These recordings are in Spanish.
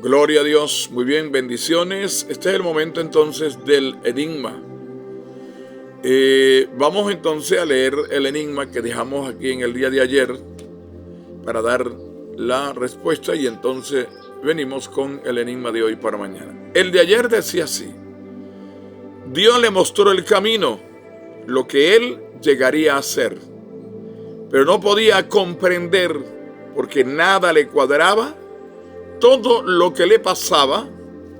Gloria a Dios, muy bien, bendiciones. Este es el momento entonces del enigma. Vamos entonces a leer el enigma que dejamos aquí en el día de ayer para dar la respuesta y entonces venimos con el enigma de hoy para mañana. El de ayer decía así: Dios le mostró el camino, lo que él llegaría a hacer, pero no podía comprender porque nada le cuadraba. Todo lo que le pasaba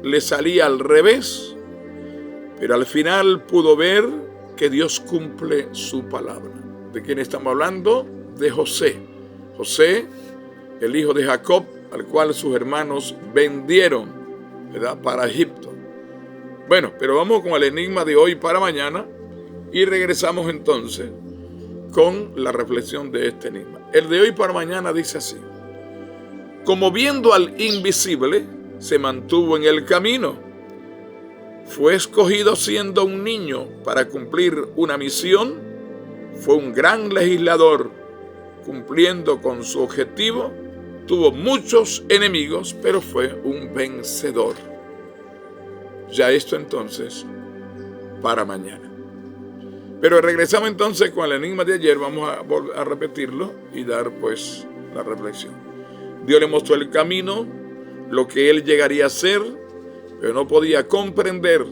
le salía al revés, pero al final pudo ver que Dios cumple su palabra. ¿De quién estamos hablando? De José. José, el hijo de Jacob, al cual sus hermanos vendieron, ¿verdad?, para Egipto. Bueno, pero vamos con el enigma de hoy para mañana y regresamos entonces con la reflexión de este enigma. El de hoy para mañana dice así: como viendo al invisible, se mantuvo en el camino. Fue escogido siendo un niño para cumplir una misión. Fue un gran legislador, cumpliendo con su objetivo. Tuvo muchos enemigos, pero fue un vencedor. Ya esto entonces para mañana. Pero regresamos entonces con el enigma de ayer. Vamos a repetirlo y dar pues la reflexión. Dios le mostró el camino, lo que él llegaría a hacer, pero no podía comprender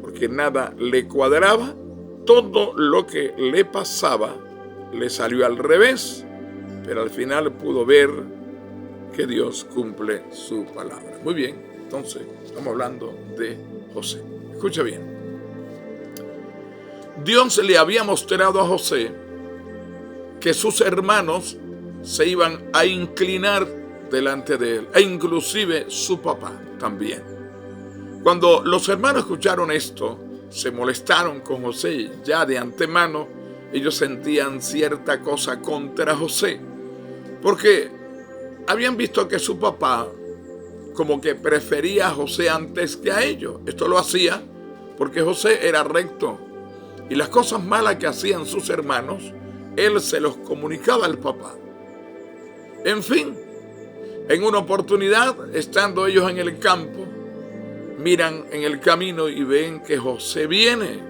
porque nada le cuadraba. Todo lo que le pasaba le salió al revés, pero al final pudo ver que Dios cumple su palabra. Muy bien, entonces estamos hablando de José. Escucha bien. Dios le había mostrado a José que sus hermanos se iban a inclinar delante de él, e inclusive su papá también. Cuando los hermanos escucharon esto, se molestaron con José. Ya de antemano ellos sentían cierta cosa contra José, porque habían visto que su papá como que prefería a José antes que a ellos. Esto lo hacía porque José era recto, y las cosas malas que hacían sus hermanos, él se los comunicaba al papá. En fin, en una oportunidad, estando ellos en el campo, miran en el camino y ven que José viene,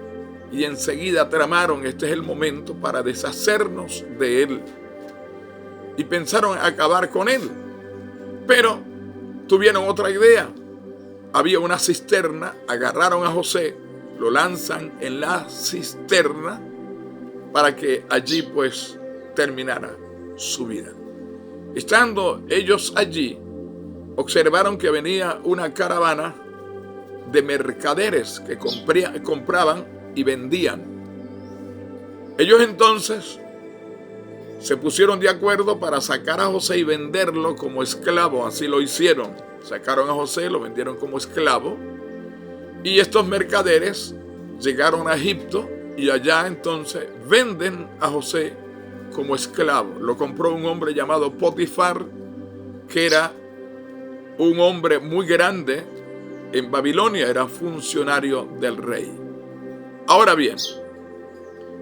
y enseguida tramaron: este es el momento para deshacernos de él, y pensaron acabar con él. Pero tuvieron otra idea. Había una cisterna, agarraron a José, lo lanzan en la cisterna para que allí pues terminara su vida. Estando ellos allí, observaron que venía una caravana de mercaderes que compraban y vendían. Ellos entonces se pusieron de acuerdo para sacar a José y venderlo como esclavo. Así lo hicieron. Sacaron a José, lo vendieron como esclavo. Y estos mercaderes llegaron a Egipto y allá entonces venden a José como esclavo. Lo compró un hombre llamado Potifar, que era un hombre muy grande en Babilonia, era funcionario del rey. Ahora bien,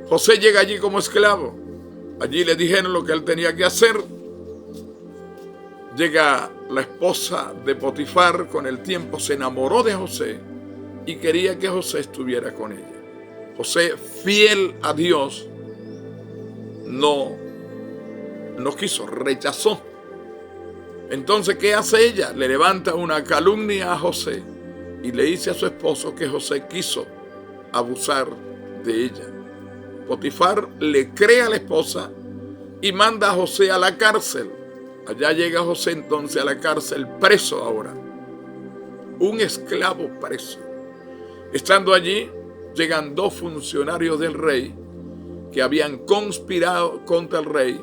José llega allí como esclavo. Allí le dijeron lo que él tenía que hacer. Llega la esposa de Potifar, con el tiempo se enamoró de José y quería que José estuviera con ella. José, fiel a Dios, no quiso, rechazó. Entonces, ¿qué hace ella? Le levanta una calumnia a José y le dice a su esposo que José quiso abusar de ella. Potifar le cree a la esposa y manda a José a la cárcel. Allá llega José entonces a la cárcel, preso ahora, un esclavo preso. Estando allí, llegan dos funcionarios del rey que habían conspirado contra el rey.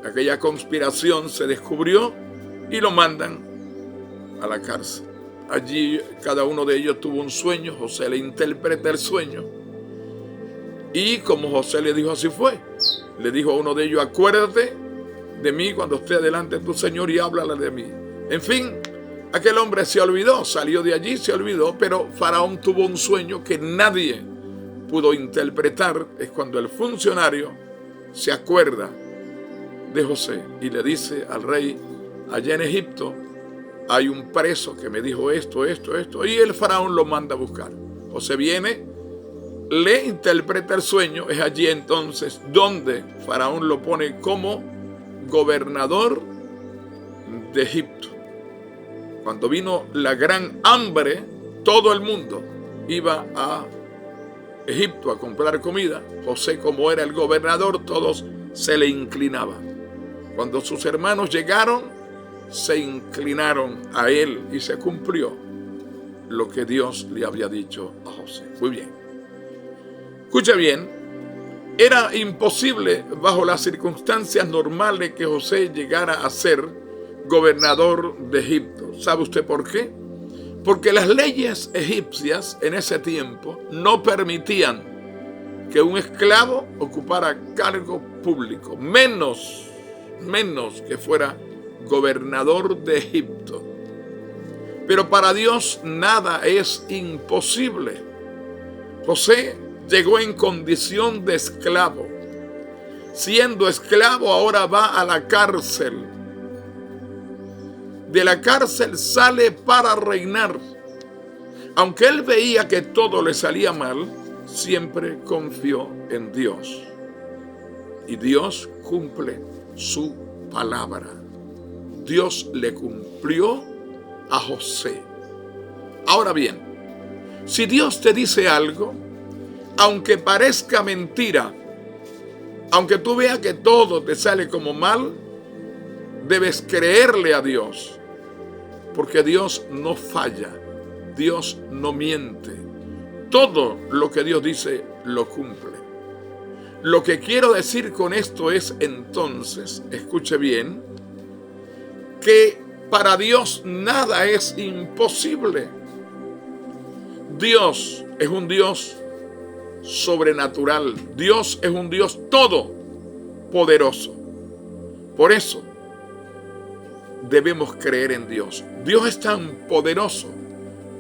Aquella conspiración se descubrió y lo mandan a la cárcel. Allí cada uno de ellos tuvo un sueño. José le interpreta el sueño, y como José le dijo, así fue. Le dijo a uno de ellos: acuérdate de mí cuando esté delante de tu señor y háblale de mí. En fin, aquel hombre se olvidó, salió de allí, se olvidó, pero Faraón tuvo un sueño que nadie pudo interpretar. Es cuando el funcionario se acuerda de José y le dice al rey allá en Egipto hay un preso que me dijo esto, y el faraón lo manda a buscar. José viene, le interpreta el sueño, es allí entonces donde faraón lo pone como gobernador de Egipto. Cuando vino la gran hambre, todo el mundo iba a Egipto a comprar comida. José, como era el gobernador, todos se le inclinaban. Cuando sus hermanos llegaron, se inclinaron a él y se cumplió lo que Dios le había dicho a José. Muy bien. Escucha bien, era imposible bajo las circunstancias normales que José llegara a ser gobernador de Egipto. ¿Sabe usted por qué? Porque las leyes egipcias en ese tiempo no permitían que un esclavo ocupara cargo público, menos que fuera gobernador de Egipto. Pero para Dios nada es imposible. José llegó en condición de esclavo. Siendo esclavo, ahora va a la cárcel. De la cárcel sale para reinar. Aunque él veía que todo le salía mal, siempre confió en Dios. Y Dios cumple su palabra. Dios le cumplió a José. Ahora bien, si Dios te dice algo, aunque parezca mentira, aunque tú veas que todo te sale como mal, debes creerle a Dios, porque Dios no falla, Dios no miente. Todo lo que Dios dice lo cumple. Lo que quiero decir con esto es entonces, escuche bien, que para Dios nada es imposible. Dios es un Dios sobrenatural. Dios es un Dios todopoderoso. Por eso debemos creer en Dios. Dios es tan poderoso.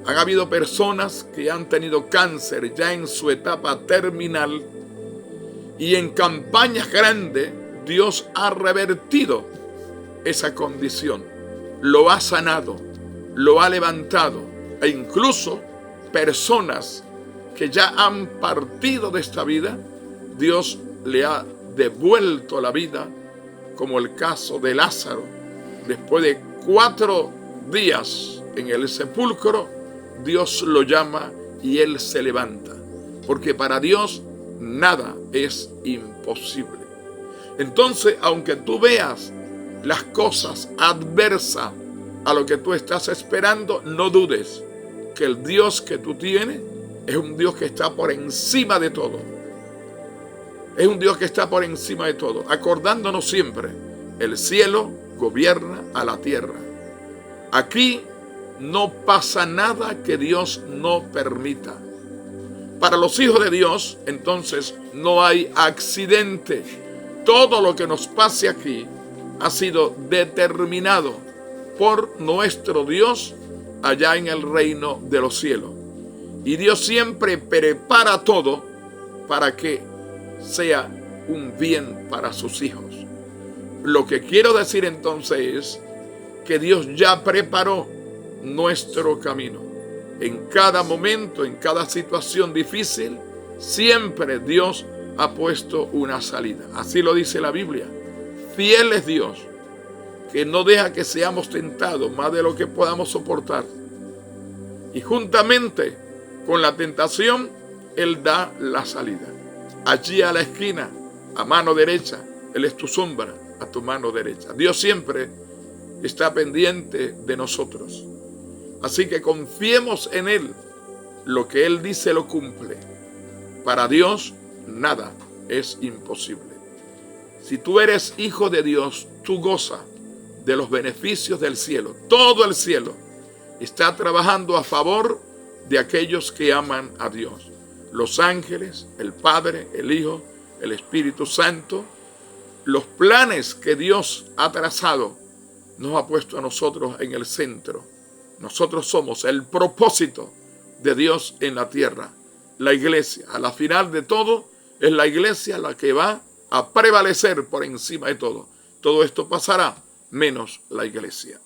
Han habido personas que han tenido cáncer ya en su etapa terminal y en campañas grandes Dios ha revertido esa condición. Lo ha sanado, lo ha levantado, e incluso personas que ya han partido de esta vida, Dios le ha devuelto la vida, como el caso de Lázaro. Después de 4 días en el sepulcro, Dios lo llama y él se levanta, porque para Dios nada es imposible. Entonces, aunque tú veas las cosas adversas a lo que tú estás esperando, no dudes que el Dios que tú tienes es un Dios que está por encima de todo. Es un Dios que está por encima de todo. Acordándonos siempre, el cielo gobierna a la tierra. Aquí no pasa nada que Dios no permita. Para los hijos de Dios, entonces, no hay accidente. Todo lo que nos pase aquí ha sido determinado por nuestro Dios allá en el reino de los cielos. Y Dios siempre prepara todo para que sea un bien para sus hijos. Lo que quiero decir entonces es que Dios ya preparó nuestro camino. En cada momento, en cada situación difícil, siempre Dios ha puesto una salida. Así lo dice la Biblia. Fiel es Dios, que no deja que seamos tentados más de lo que podamos soportar. Y juntamente con la tentación, Él da la salida. Allí a la esquina, a mano derecha, Él es tu sombra, a tu mano derecha. Dios siempre está pendiente de nosotros. Así que confiemos en Él. Lo que Él dice lo cumple. Para Dios nada es imposible. Si tú eres hijo de Dios, tú goza de los beneficios del cielo. Todo el cielo está trabajando a favor de aquellos que aman a Dios. Los ángeles, el Padre, el Hijo, el Espíritu Santo, los planes que Dios ha trazado, nos ha puesto a nosotros en el centro. Nosotros somos el propósito de Dios en la tierra. La iglesia, a la final de todo, es la iglesia la que va a prevalecer por encima de todo. Todo esto pasará, menos la iglesia.